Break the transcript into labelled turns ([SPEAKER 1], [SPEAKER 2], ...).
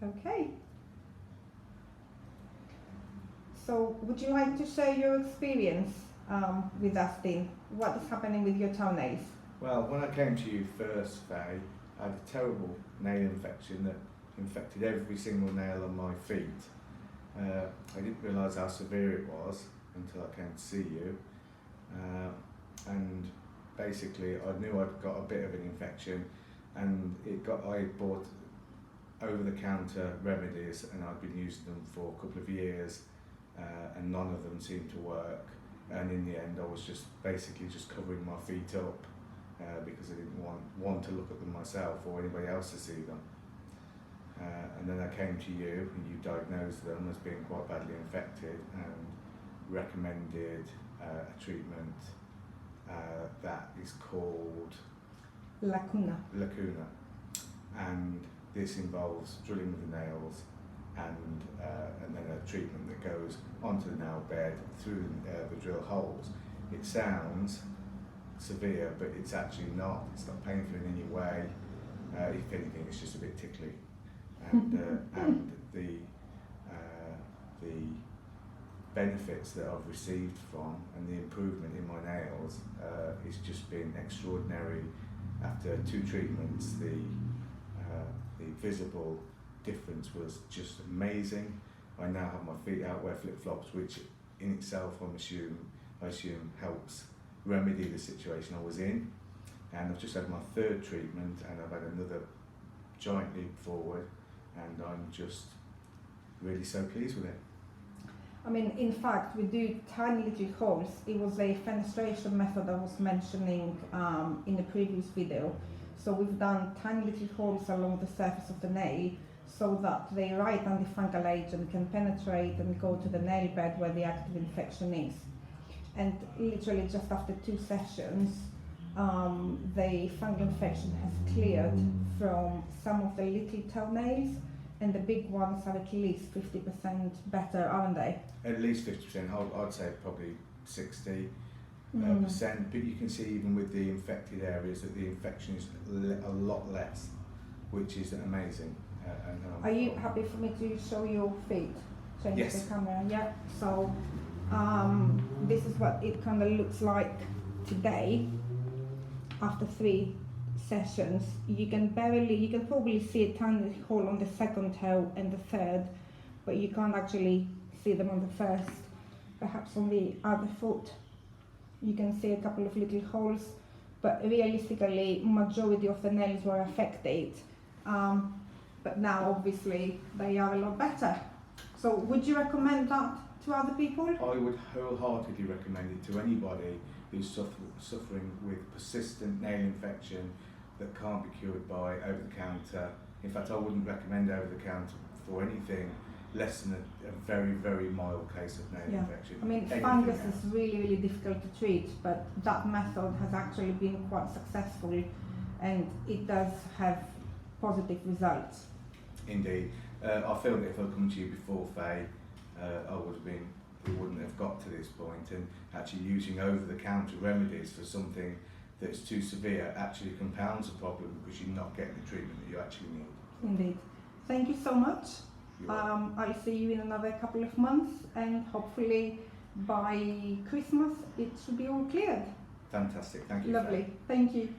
[SPEAKER 1] Okay. So would you like to share your experience with us, Dean? What is happening with your toenails?
[SPEAKER 2] Well, when I came to you first, Faye, I had a terrible nail infection that infected every single nail on my feet. I didn't realise how severe it was until I came to see you. And basically I knew I'd got a bit of an infection, and I bought over-the-counter remedies, and I'd been using them for a couple of years, and none of them seemed to work. And in the end I was just basically just covering my feet up because I didn't want to look at them myself or anybody else to see them. And then I came to you, and you diagnosed them as being quite badly infected and recommended a treatment that is called
[SPEAKER 1] Lacuna.
[SPEAKER 2] And this involves drilling with the nails and then a treatment that goes onto the nail bed through the drill holes. It sounds severe, but it's actually not. It's not painful in any way. If anything, it's just a bit tickly. And the benefits that I've received from and the improvement in my nails is just been extraordinary. After 2 treatments, the visible difference was just amazing. I now have my feet out, wear flip-flops, which in itself I assume helps remedy the situation I was in. And I've just had my 3rd treatment, and I've had another giant leap forward, and I'm just really so pleased with it.
[SPEAKER 1] I mean, in fact, we do tiny little holes. It was a fenestration method I was mentioning in the previous video. So we've done tiny little holes along the surface of the nail so that the right antifungal agent can penetrate and go to the nail bed where the active infection is. And literally just after 2 sessions, the fungal infection has cleared from some of the little toenails, and the big ones are at least 50% better, aren't they?
[SPEAKER 2] At least 50%, I'd say probably 60%, but you can see even with the infected areas that the infection is a lot less, which is amazing.
[SPEAKER 1] Are you happy for me to show your feet? Change
[SPEAKER 2] Yes.
[SPEAKER 1] the camera, yeah. So this is what it kind of looks like today after 3 sessions. You can probably see a tiny hole on the 2nd toe and the 3rd, but you can't actually see them on the 1st. Perhaps on the other foot you can see a couple of little holes, but realistically majority of the nails were affected, but now obviously they are a lot better. So would you recommend that to other people?
[SPEAKER 2] I would wholeheartedly recommend it to anybody who's suffering with persistent nail infection that can't be cured by over-the-counter. In fact, I wouldn't recommend over-the-counter for anything less than a very, very mild case of nail infection.
[SPEAKER 1] I mean, fungus is really, really difficult to treat, but that method has actually been quite successful, and it does have positive results.
[SPEAKER 2] Indeed. I feel that if I'd come to you before, Faye, we wouldn't have got to this point, and actually using over-the-counter remedies for something that's too severe actually compounds the problem because you're not getting the treatment that you actually need.
[SPEAKER 1] Indeed. Thank you so much. I'll see you in another couple of months, and hopefully by Christmas it should be all cleared.
[SPEAKER 2] Fantastic. Thank you.
[SPEAKER 1] Lovely. Thank you.